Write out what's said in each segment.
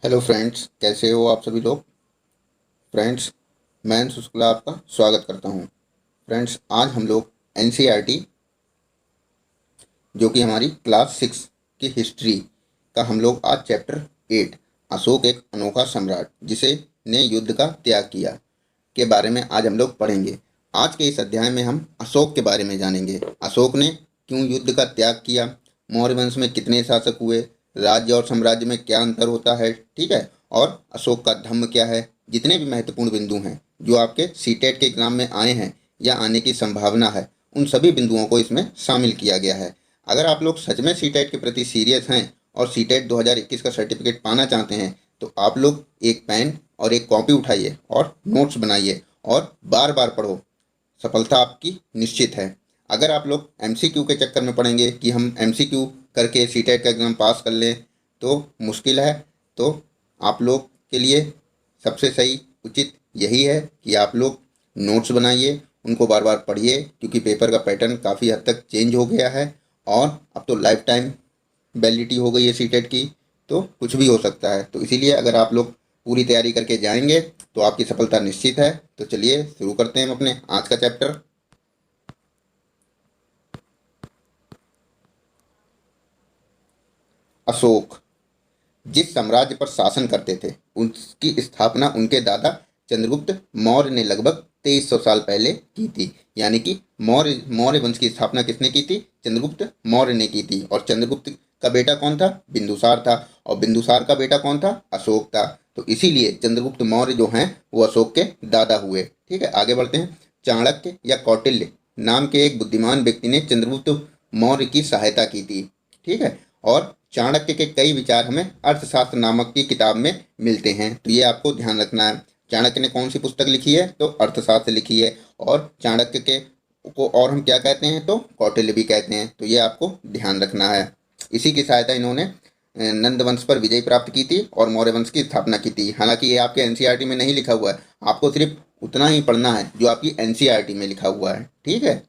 Hello friends, कैसे हो आप सभी लोग। फ्रेंड्स, मैं अंशु शुक्ला आपका स्वागत करता हूं। फ्रेंड्स, आज हम लोग एनसीईआरटी जो कि हमारी क्लास 6 की हिस्ट्री का हम लोग आज चैप्टर 8 अशोक एक अनोखा सम्राट जिसे ने युद्ध का त्याग किया के बारे में आज हम लोग पढ़ेंगे। आज के इस अध्याय में हम अशोक के बारे में जानेंगे। अशोक ने क्यों युद्ध का त्याग किया, मौर्य वंश में कितने शासक हुए, राज्य और साम्राज्य में क्या अंतर होता है, ठीक है, और अशोक का धम्म क्या है। जितने भी महत्वपूर्ण बिंदु हैं जो आपके सीटेट के एग्जाम में आए हैं या आने की संभावना है, उन सभी बिंदुओं को इसमें शामिल किया गया है। अगर आप लोग सच में सीटेट के प्रति सीरियस हैं और सीटेट 2021 का सर्टिफिकेट पाना चाहते हैं तो आप लोग एक पेन और एक कॉपी उठाइए और नोट्स बनाइए और बार बार पढ़ो। सफलता आपकी निश्चित है। अगर आप लोग एमसीक्यू के चक्कर में पड़ेंगे कि हम एमसीक्यू करके सीटेट का एग्ज़ाम पास कर लें तो मुश्किल है। तो आप लोग के लिए सबसे सही उचित यही है कि आप लोग नोट्स बनाइए, उनको बार बार पढ़िए, क्योंकि पेपर का पैटर्न काफ़ी हद तक चेंज हो गया है और अब तो लाइफ टाइम वैलिडिटी हो गई है सीटेट की, तो कुछ भी हो सकता है। तो इसीलिए अगर आप लोग पूरी तैयारी करके जाएंगे तो आपकी सफलता निश्चित है। तो चलिए शुरू करते हैं हम अपने आज का चैप्टर। अशोक जिस साम्राज्य पर शासन करते थे उसकी स्थापना उनके दादा चंद्रगुप्त मौर्य ने लगभग 2300 साल पहले की थी। यानी कि मौर्य मौर्य वंश की स्थापना किसने की थी? चंद्रगुप्त मौर्य ने की थी। और चंद्रगुप्त का बेटा कौन था? बिंदुसार था। और बिंदुसार का बेटा कौन था? अशोक था। तो इसीलिए चंद्रगुप्त मौर्य जो हैं वो अशोक के दादा हुए। ठीक है, आगे बढ़ते हैं। चाणक्य या कौटिल्य नाम के एक बुद्धिमान व्यक्ति ने चंद्रगुप्त मौर्य की सहायता की थी। ठीक है, और चाणक्य के कई विचार हमें अर्थशास्त्र नामक की किताब में मिलते हैं, तो ये आपको ध्यान रखना है। चाणक्य ने कौन सी पुस्तक लिखी है? तो अर्थशास्त्र लिखी है। और चाणक्य के को और हम क्या कहते हैं? तो कौटिल्य भी कहते हैं। तो ये आपको ध्यान रखना है। इसी की सहायता इन्होंने नंद वंश पर विजय प्राप्त की थी और मौर्य वंश की स्थापना की थी। हालांकि ये आपके एनसीईआरटी में नहीं लिखा हुआ है, आपको सिर्फ उतना ही पढ़ना है जो आपकी एनसीईआरटी में लिखा हुआ है। ठीक है।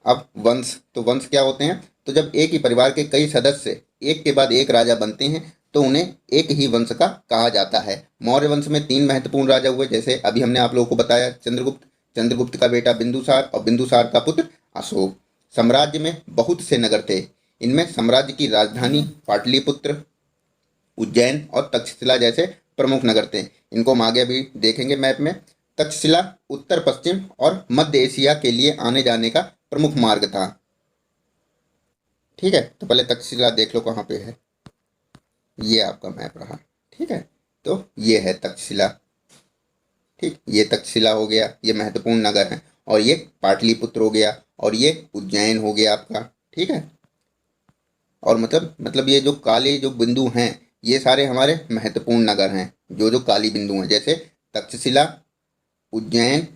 अब वंश, तो वंश क्या होते हैं? तो जब एक ही परिवार के कई सदस्य एक के बाद एक राजा बनते हैं तो उन्हें एक ही वंश का कहा जाता है। मौर्य वंश में तीन महत्वपूर्ण राजा हुए, जैसे अभी हमने आप लोगों को बताया, चंद्रगुप्त, चंद्रगुप्त का बेटा बिंदुसार और बिंदुसार का पुत्र अशोक। साम्राज्य में बहुत से नगर थे। इनमें साम्राज्य की राजधानी पाटलिपुत्र, उज्जैन और तक्षशिला जैसे प्रमुख नगर थे। इनको हम आगे भी देखेंगे मैप में। तक्षशिला उत्तर पश्चिम और मध्य एशिया के लिए आने जाने का प्रमुख मार्ग था। ठीक है, तो पहले तक्षशिला देख लो कहाँ पे है। ये आपका मैप रहा। ठीक है, तो ये है तक्षशिला। ठीक, ये तक्षशिला हो गया, ये महत्वपूर्ण नगर है। और ये पाटलिपुत्र हो गया और ये उज्जैन हो गया आपका। ठीक है, और मतलब ये जो काले जो बिंदु हैं ये सारे हमारे महत्वपूर्ण नगर हैं। जो जो काली बिंदु हैं जैसे तक्षशिला, उज्जैन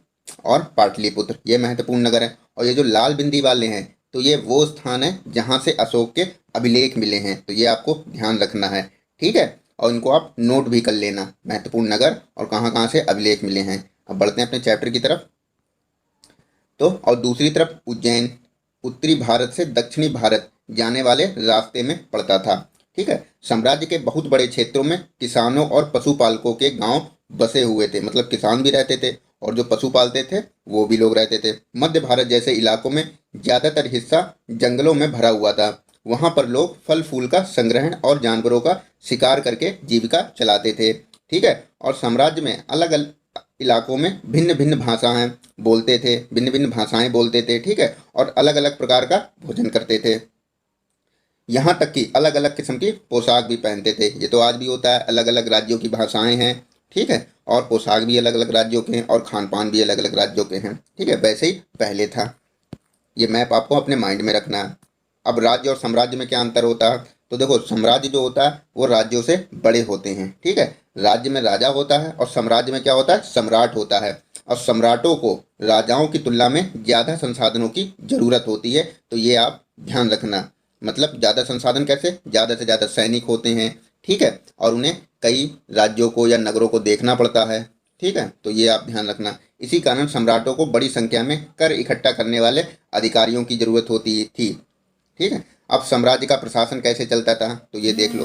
और पाटलिपुत्र, ये महत्वपूर्ण नगर हैं। और ये जो लाल बिंदी वाले हैं तो ये वो स्थान है जहाँ से अशोक के अभिलेख मिले हैं। तो ये आपको ध्यान रखना है। ठीक है, और इनको आप नोट भी कर लेना, महत्वपूर्ण नगर और कहाँ कहाँ से अभिलेख मिले हैं। अब बढ़ते हैं अपने चैप्टर की तरफ। तो और दूसरी तरफ उज्जैन उत्तरी भारत से दक्षिणी भारत जाने वाले रास्ते में पड़ता था। ठीक है, साम्राज्य के बहुत बड़े क्षेत्रों में किसानों और पशुपालकों के गांव बसे हुए थे। मतलब किसान भी रहते थे और जो पशु पालते थे वो भी लोग रहते थे। मध्य भारत जैसे इलाकों में ज़्यादातर हिस्सा जंगलों में भरा हुआ था। वहाँ पर लोग फल फूल का संग्रहण और जानवरों का शिकार करके जीविका चलाते थे। ठीक है, और साम्राज्य में अलग अलग इलाकों में भिन्न भिन्न भाषाएं बोलते थे, भिन्न भिन्न भाषाएं बोलते थे। ठीक है, और अलग अलग प्रकार का भोजन करते थे। यहाँ तक कि अलग अलग किस्म की पोशाक भी पहनते थे। ये तो आज भी होता है, अलग अलग राज्यों की भाषाएं हैं। ठीक है, और पोशाक भी अलग अलग राज्यों के हैं और खान पान भी अलग अलग राज्यों के हैं। ठीक है, वैसे ही पहले था। ये मैप आपको अपने माइंड में रखना है। अब राज्य और साम्राज्य में क्या अंतर होता है? तो देखो, साम्राज्य जो होता है वो राज्यों से बड़े होते हैं। ठीक है, राज्य में राजा होता है और साम्राज्य में क्या होता है? सम्राट होता है। और सम्राटों को राजाओं की तुलना में ज़्यादा संसाधनों की ज़रूरत होती है। तो ये आप ध्यान रखना। मतलब ज़्यादा संसाधन कैसे? ज़्यादा से ज़्यादा सैनिक होते हैं। ठीक है, और उन्हें कई राज्यों को या नगरों को देखना पड़ता है। ठीक है, तो ये आप ध्यान रखना। इसी कारण सम्राटों को बड़ी संख्या में कर इकट्ठा करने वाले अधिकारियों की जरूरत होती थी। ठीक है, अब साम्राज्य का प्रशासन कैसे चलता था तो ये देख लो।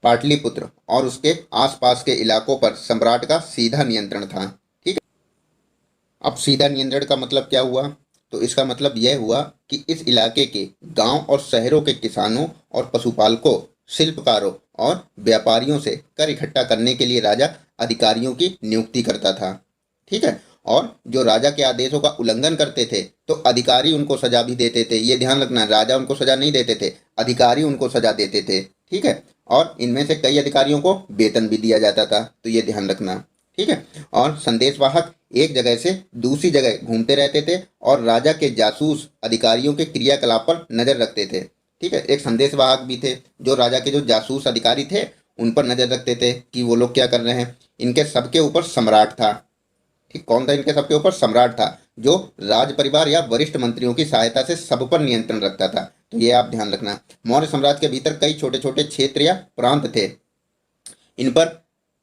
पाटलिपुत्र और उसके आसपास के इलाकों पर सम्राट का सीधा नियंत्रण था। ठीक है, अब सीधा नियंत्रण का मतलब क्या हुआ? तो इसका मतलब यह हुआ कि इस इलाके के गांव और शहरों के किसानों और पशुपालकों, शिल्पकारों और व्यापारियों से कर इकट्ठा करने के लिए राजा अधिकारियों की नियुक्ति करता था। ठीक है, और जो राजा के आदेशों का उल्लंघन करते थे तो अधिकारी उनको सजा भी देते थे। ये ध्यान रखना, राजा उनको सजा नहीं देते थे, अधिकारी उनको सजा देते थे। ठीक है, और इनमें से कई अधिकारियों को वेतन भी दिया जाता था, तो ये ध्यान रखना। ठीक है, और संदेशवाहक एक जगह से दूसरी जगह घूमते रहते थे और राजा के जासूस अधिकारियों के क्रियाकलाप पर नजर रखते थे। ठीक है, एक संदेशवाहक भी थे जो राजा के जो जासूस अधिकारी थे उन पर नजर रखते थे कि वो लोग क्या कर रहे हैं। इनके सबके ऊपर सम्राट था। ठीक, कौन था इनके सबके ऊपर? सम्राट था, जो राज परिवार या वरिष्ठ मंत्रियों की सहायता से सब पर नियंत्रण रखता था। तो ये आप ध्यान रखना। मौर्य साम्राज्य के भीतर कई छोटे छोटे क्षेत्र या प्रांत थे। इन पर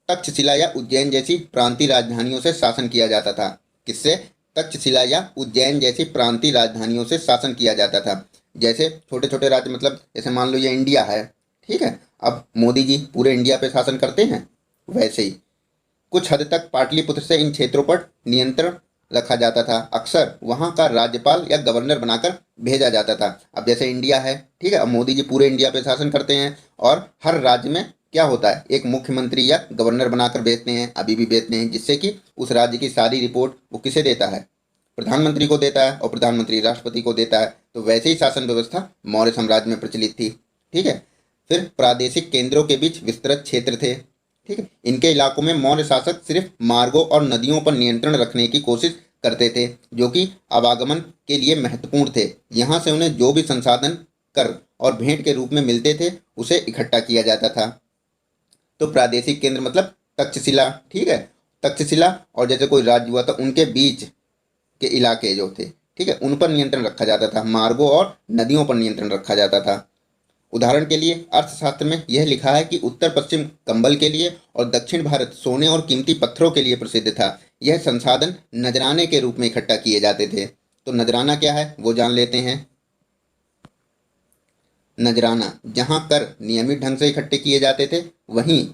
तक्षशिला या उज्जैन जैसी प्रांतीय राजधानियों से शासन किया जाता था। किससे? तक्षशिला या उज्जैन जैसी प्रांतीय राजधानियों से शासन किया जाता था। जैसे छोटे छोटे राज्य, मतलब जैसे मान लो ये इंडिया है। ठीक है, अब मोदी जी पूरे इंडिया पे शासन करते हैं, वैसे ही कुछ हद तक पाटलिपुत्र से इन क्षेत्रों पर नियंत्रण रखा जाता था। अक्सर वहां का राज्यपाल या गवर्नर बनाकर भेजा जाता था। अब जैसे इंडिया है, ठीक है, अब मोदी जी पूरे इंडिया पे शासन करते हैं और हर राज्य में क्या होता है, एक मुख्यमंत्री या गवर्नर बनाकर भेजते हैं, अभी भी भेजते हैं, जिससे कि उस राज्य की सारी रिपोर्ट वो किसे देता है? प्रधानमंत्री को देता है, और प्रधानमंत्री राष्ट्रपति को देता है। तो वैसे ही शासन व्यवस्था मौर्य साम्राज्य में प्रचलित थी। ठीक है, फिर प्रादेशिक केंद्रों के बीच विस्तृत क्षेत्र थे। ठीक है, इनके इलाकों में मौर्य शासक सिर्फ मार्गों और नदियों पर नियंत्रण रखने की कोशिश करते थे, जो कि आवागमन के लिए महत्वपूर्ण थे। यहाँ से उन्हें जो भी संसाधन, कर और भेंट के रूप में मिलते थे उसे इकट्ठा किया जाता था। तो प्रादेशिक केंद्र मतलब तक्षशिला। ठीक है, तक्षशिला और जैसे कोई राज्य हुआ तो उनके बीच के इलाके जो थे, ठीक है, उन पर नियंत्रण रखा जाता था। मार्गों और नदियों पर नियंत्रण रखा जाता था। उदाहरण के लिए अर्थशास्त्र में यह लिखा है कि उत्तर पश्चिम कंबल के लिए और दक्षिण भारत सोने और कीमती पत्थरों के लिए प्रसिद्ध था। यह संसाधन नजराने के रूप में इकट्ठा किए जाते थे। तो नजराना क्या है वो जान लेते हैं। नजराना, जहाँ कर नियमित ढंग से इकट्ठे किए जाते थे, वहीं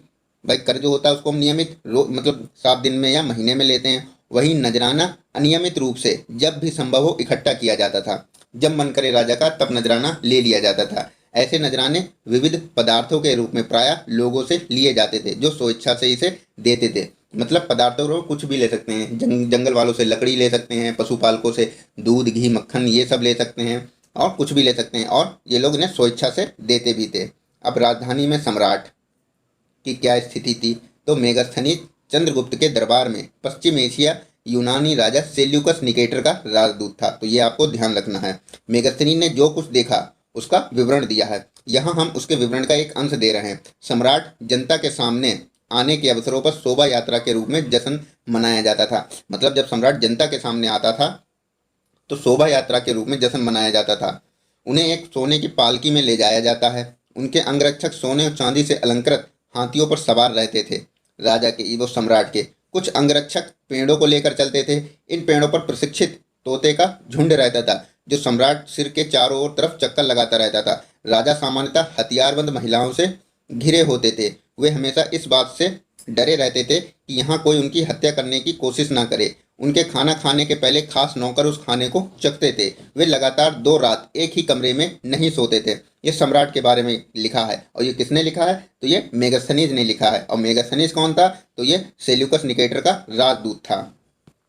भाई कर जो होता है उसको हम नियमित मतलब 7 दिन में या महीने में लेते हैं। वहीं नजराना अनियमित रूप से जब भी संभव हो इकट्ठा किया जाता था। जब मन करे राजा का तब नजराना ले लिया जाता था। ऐसे नजराने विविध पदार्थों के रूप में प्रायः लोगों से लिए जाते थे, जो स्वेच्छा से इसे देते थे। मतलब पदार्थों को कुछ भी ले सकते हैं, जंगल वालों से लकड़ी ले सकते हैं, पशुपालकों से दूध, घी, मक्खन ये सब ले सकते हैं, और कुछ भी ले सकते हैं, और ये लोग इन्हें स्वेच्छा से देते भी थे। अब राजधानी में सम्राट की क्या स्थिति थी? तो मेगास्थनीज चंद्रगुप्त के दरबार में पश्चिम एशिया यूनानी राजा सेल्यूकस निकेटर का राजदूत था। तो ये आपको ध्यान रखना है। मेगास्थनीज ने जो कुछ देखा उसका विवरण दिया है। यहाँ हम उसके विवरण का एक अंश दे रहे हैं। सम्राट जनता के सामने आने के अवसरों पर शोभा यात्रा के रूप में जश्न मनाया जाता था। मतलब जब सम्राट जनता के सामने आता था तो शोभा यात्रा के रूप में जश्न मनाया जाता था। उन्हें एक सोने की पालकी में ले जाया जाता है। उनके अंगरक्षक सोने और चांदी से अलंकृत हाथियों पर सवार रहते थे। राजा के, वो सम्राट के कुछ अंगरक्षक पेड़ों को लेकर चलते थे। इन पेड़ों पर प्रशिक्षित तोते का झुंड रहता था, जो सम्राट सिर के चारों ओर तरफ चक्कर लगाता रहता था। राजा सामान्यतः हथियारबंद महिलाओं से घिरे होते थे। वे हमेशा इस बात से डरे रहते थे कि यहाँ कोई उनकी हत्या करने की कोशिश ना करे। उनके खाना खाने के पहले खास नौकर उस खाने को चखते थे। वे लगातार 2 रात एक ही कमरे में नहीं सोते थे। ये सम्राट के बारे में लिखा है। और ये किसने लिखा है? तो ये मेगास्थनीज ने लिखा है। और मेगास्थनीज कौन था? तो ये सेल्यूकस निकेटर का राजदूत था।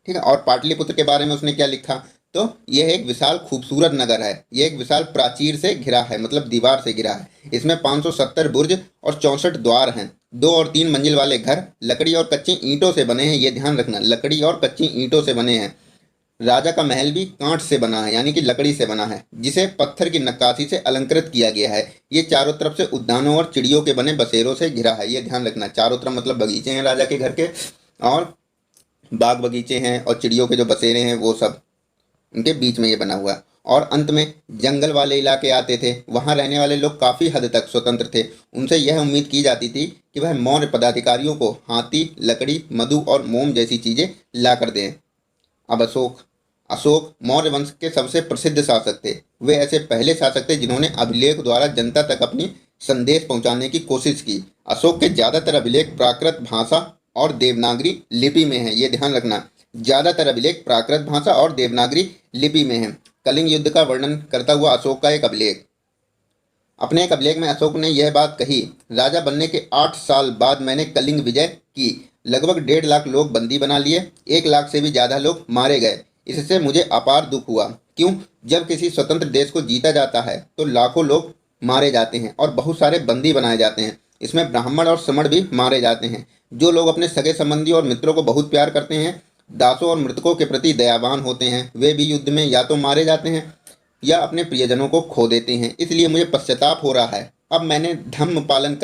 ठीक है, और पाटलिपुत्र के बारे में उसने क्या लिखा? तो यह एक विशाल खूबसूरत नगर है। यह एक विशाल प्राचीर से घिरा है, मतलब दीवार से घिरा है। इसमें 570 बुर्ज और 64 द्वार हैं। 2 और 3 मंजिल वाले घर लकड़ी और कच्ची ईंटों से बने हैं। ये ध्यान रखना, लकड़ी और कच्ची ईंटों से बने हैं। राजा का महल भी कांच से बना है, यानी कि लकड़ी से बना है, जिसे पत्थर की नक्काशी से अलंकृत किया गया है। ये चारों तरफ से उद्यानों और चिड़ियों के बने बसेरों से घिरा है। ये ध्यान रखना, चारों तरफ मतलब बगीचे हैं राजा के घर के, और बाग बगीचे हैं, और चिड़ियों के जो बसेरे हैं वो सब उनके बीच में ये बना हुआ है। और अंत में जंगल वाले इलाके आते थे। वहाँ रहने वाले लोग काफ़ी हद तक स्वतंत्र थे। उनसे यह उम्मीद की जाती थी कि वह मौर्य पदाधिकारियों को हाथी, लकड़ी, मधु और मोम जैसी चीज़ें ला कर दें। अब अशोक अशोक मौर्य वंश के सबसे प्रसिद्ध शासक थे। वे ऐसे पहले शासक थे जिन्होंने अभिलेख द्वारा जनता तक अपनी संदेश पहुंचाने की कोशिश की। अशोक के ज़्यादातर अभिलेख प्राकृत भाषा और देवनागरी लिपि में हैं, ये ध्यान रखना। ज़्यादातर अभिलेख प्राकृत भाषा और देवनागरी लिपि में हैं। कलिंग युद्ध का वर्णन करता हुआ अशोक का एक अभिलेख। अपने एक अभिलेख में अशोक ने यह बात कही, राजा बनने के 8 साल बाद मैंने कलिंग विजय की। लगभग 1.5 लाख लोग बंदी बना लिए, 1 लाख से भी ज़्यादा लोग मारे गए। इससे मुझे अपार दुख हुआ। क्यों? जब किसी स्वतंत्र देश को जीता जाता है तो लाखों लोग मारे जाते हैं और बहुत सारे बंदी बनाए जाते हैं। इसमें ब्राह्मण और श्रमण भी मारे जाते हैं। जो लोग अपने सगे संबंधी और मित्रों को बहुत प्यार करते हैं, दासों और मृतकों के प्रति दयावान होते हैं, वे भी युद्ध में या तो मारे जाते हैं या अपने प्रियजनों को खो देते हैं। इसलिए मुझे पश्चाताप हो रहा है। अब मैंने धम्म पालन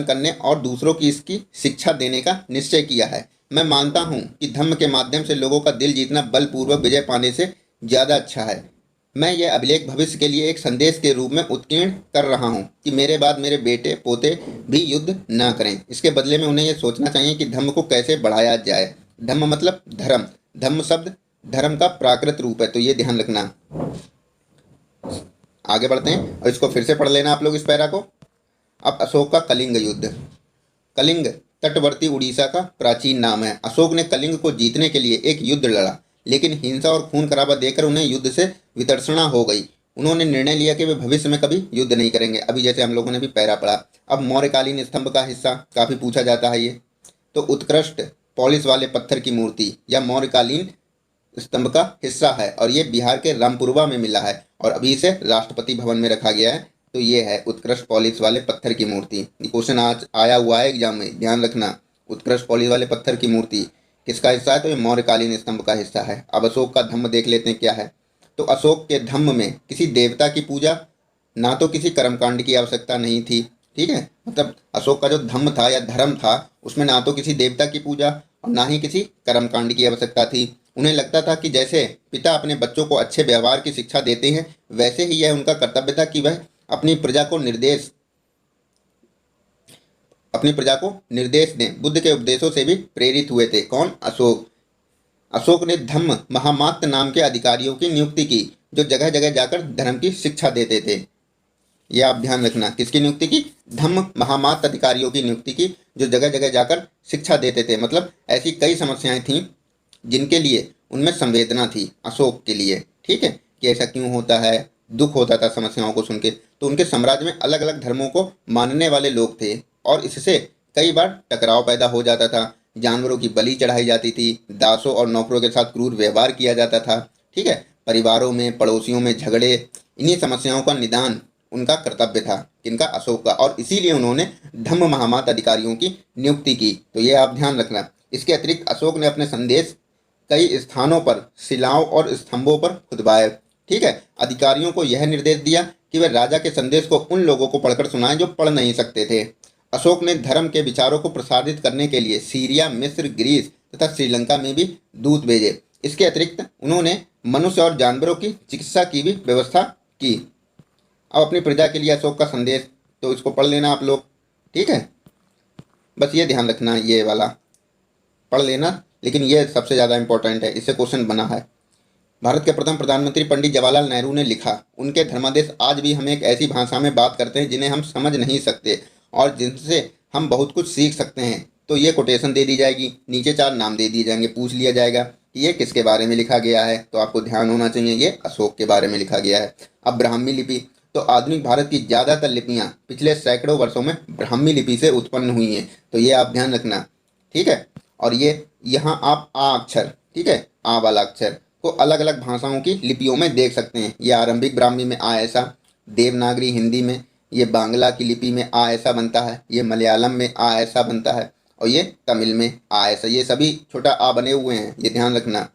करने और दूसरों की इसकी शिक्षा देने का निश्चय किया है। मैं मानता हूँ कि धम्म के माध्यम से लोगों का दिल जीतना बलपूर्वक विजय पाने से ज़्यादा अच्छा है। मैं यह अभिलेख भविष्य के लिए एक संदेश के रूप में उत्कीर्ण कर रहा हूँ कि मेरे बाद मेरे बेटे पोते भी युद्ध न करें। इसके बदले में उन्हें यह सोचना चाहिए कि धम्म को कैसे बढ़ाया जाए। धम्म मतलब धर्म। धम्म शब्द धर्म का प्राकृत रूप है, तो ये ध्यान रखना। आगे बढ़ते हैं और इसको फिर से पढ़ लेना आप लोग इस पैरा को। अब अशोक का कलिंग युद्ध। कलिंग तटवर्ती उड़ीसा का प्राचीन नाम है। अशोक ने कलिंग को जीतने के लिए एक युद्ध लड़ा, लेकिन हिंसा और खून खराबा देकर उन्हें युद्ध से वितर्षणा हो गई। उन्होंने निर्णय लिया कि वे भविष्य में कभी युद्ध नहीं करेंगे। अभी जैसे हम लोगों ने भी पैरा पढ़ा। अब मौर्यकालीन स्तंभ का हिस्सा काफ़ी पूछा जाता है। ये तो उत्कृष्ट पॉलिश वाले पत्थर की मूर्ति या मौर्यकालीन स्तंभ का हिस्सा है और ये बिहार के रामपुरवा में मिला है और अभी इसे राष्ट्रपति भवन में रखा गया है। तो ये है उत्कृष्ट पॉलिश वाले पत्थर की मूर्ति। क्वेश्चन आज आया हुआ है एग्जाम में, ध्यान रखना। उत्कृष्ट पॉलिश वाले पत्थर की मूर्ति किसका हिस्सा है? तो ये मौर्यकालीन स्तंभ का हिस्सा है। अब अशोक का धम्म देख लेते हैं क्या है। तो अशोक के धम्म में किसी देवता की पूजा, ना तो किसी कर्मकांड की आवश्यकता नहीं थी। ठीक है, मतलब अशोक का जो धम्म था या धर्म था उसमें ना तो किसी देवता की पूजा और ना ही किसी कर्मकांड की आवश्यकता थी। उन्हें लगता था कि जैसे पिता अपने बच्चों को अच्छे व्यवहार की शिक्षा देते हैं, वैसे ही यह उनका कर्तव्य था कि वह अपनी प्रजा को निर्देश दें। बुद्ध के उपदेशों से भी प्रेरित हुए थे। कौन? अशोक। अशोक ने धम्म महामात्र नाम के अधिकारियों की नियुक्ति की, जो जगह जगह जाकर धर्म की शिक्षा देते थे। यह आप ध्यान रखना। किसकी नियुक्ति की? धम्म महामात्र अधिकारियों की नियुक्ति की, जो जगह जगह जाकर शिक्षा देते थे। मतलब ऐसी कई समस्याएं थीं जिनके लिए उनमें संवेदना थी अशोक के लिए। ठीक है, कि ऐसा क्यों होता है, दुख होता था समस्याओं को सुन के। तो उनके साम्राज्य में अलग अलग धर्मों को मानने वाले लोग थे और इससे कई बार टकराव पैदा हो जाता था। जानवरों की बलि चढ़ाई जाती थी, दासों और नौकरों के साथ क्रूर व्यवहार किया जाता था। ठीक है, परिवारों में पड़ोसियों में झगड़े, इन्हीं समस्याओं का निदान उनका कर्तव्य था। किनका? अशोक का। और इसीलिए उन्होंने धम्म महामात्र अधिकारियों की नियुक्ति की। तो ये आप ध्यान रखना। इसके अतिरिक्त अशोक ने अपने संदेश कई स्थानों पर शिलाओं और स्तंभों पर खुदवाए। ठीक है, अधिकारियों को यह निर्देश दिया कि वे राजा के संदेश को उन लोगों को पढ़कर सुनाएं जो पढ़ नहीं सकते थे। अशोक ने धर्म के विचारों को प्रसारित करने के लिए सीरिया, मिस्र, ग्रीस तथा श्रीलंका में भी दूत भेजे। इसके अतिरिक्त उन्होंने मनुष्य और जानवरों की चिकित्सा की भी व्यवस्था की। अब अपनी प्रजा के लिए अशोक का संदेश, तो इसको पढ़ लेना आप लोग। ठीक है, बस ये ध्यान रखना, ये वाला पढ़ लेना, लेकिन ये सबसे ज़्यादा इंपॉर्टेंट है, इससे क्वेश्चन बना है। भारत के प्रथम प्रधानमंत्री पंडित जवाहरलाल नेहरू ने लिखा, उनके धर्मादेश आज भी हम एक ऐसी भाषा में बात करते हैं जिन्हें हम समझ नहीं सकते और जिनसे हम बहुत कुछ सीख सकते हैं। तो ये कोटेशन दे दी जाएगी, नीचे 4 नाम दे दिए जाएंगे, पूछ लिया जाएगा कि ये किसके बारे में लिखा गया है। तो आपको ध्यान होना चाहिए, ये अशोक के बारे में लिखा गया है। अब ब्राह्मी लिपि, तो आधुनिक भारत की ज़्यादातर लिपियाँ पिछले सैकड़ों वर्षों में ब्राह्मी लिपि से उत्पन्न हुई हैं। तो ये आप ध्यान रखना। ठीक है, और ये यहाँ आप आ अक्षर, ठीक है, आ वाला अक्षर को अलग अलग भाषाओं की लिपियों में देख सकते हैं। ये आरंभिक ब्राह्मी में आ ऐसा, देवनागरी हिंदी में, ये बांग्ला की लिपि में आ ऐसा बनता है, ये मलयालम में आ ऐसा बनता है और ये तमिल में आ ऐसा। ये सभी छोटा आ बने हुए हैं, ये ध्यान रखना।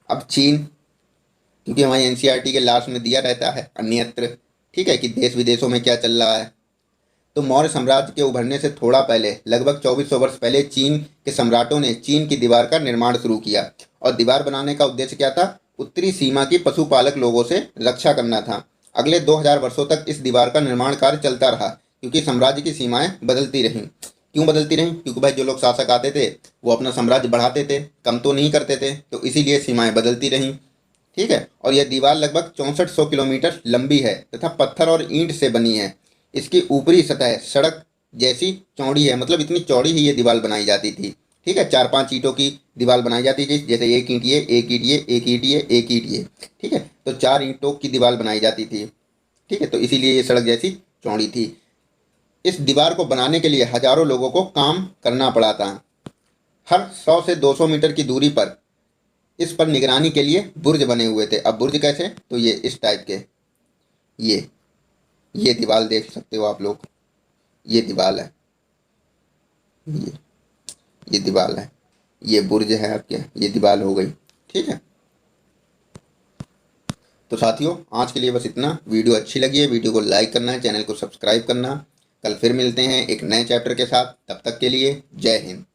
अब चीन, क्योंकि हमारी एनसीईआरटी के लास्ट में दिया रहता है अन्यत्र, ठीक है, कि देश विदेशों में क्या चल रहा है। तो मौर्य साम्राज्य के उभरने से थोड़ा पहले, लगभग 2400 वर्ष पहले, चीन के सम्राटों ने चीन की दीवार का निर्माण शुरू किया। और दीवार बनाने का उद्देश्य क्या था? उत्तरी सीमा की पशुपालक लोगों से रक्षा करना था। अगले 2000 वर्षों तक इस दीवार का निर्माण कार्य चलता रहा, क्योंकि साम्राज्य की सीमाएं बदलती रहीं। क्यों बदलती रहीं? क्योंकि भाई जो लोग शासक आते थे वो अपना साम्राज्य बढ़ाते थे, कम तो नहीं करते थे, तो इसीलिए सीमाएं बदलती रहीं। ठीक है। और यह दीवार लगभग 6400 किलोमीटर लंबी है तथा पत्थर और ईंट से बनी है। इसकी ऊपरी सतह सड़क जैसी चौड़ी है, मतलब इतनी चौड़ी ही ये दीवार बनाई जाती थी। ठीक है, 4-5 ईंटों की दीवार बनाई जाती थी, जैसे एक ईंट ये, एक ईंट ये, एक ईंट ये, एक ईंट ये। ठीक है, तो 4 ईंटों की दीवार बनाई जाती थी। ठीक है, तो इसीलिए ये सड़क जैसी चौड़ी थी। इस दीवार को बनाने के लिए हजारों लोगों को काम करना पड़ा था। हर 100 से 200 मीटर की दूरी पर इस पर निगरानी के लिए बुर्ज बने हुए थे। अब बुर्ज कैसे, तो ये इस टाइप के, ये ये दीवार देख सकते हो आप लोग, ये दीवार है, ये ये दीवार है, ये बुर्ज है आपके, ये दीवार हो गई। ठीक है, तो साथियों आज के लिए बस इतना। वीडियो अच्छी लगी है, वीडियो को लाइक करना है, चैनल को सब्सक्राइब करना। कल फिर मिलते हैं एक नए चैप्टर के साथ, तब तक के लिए जय हिंद।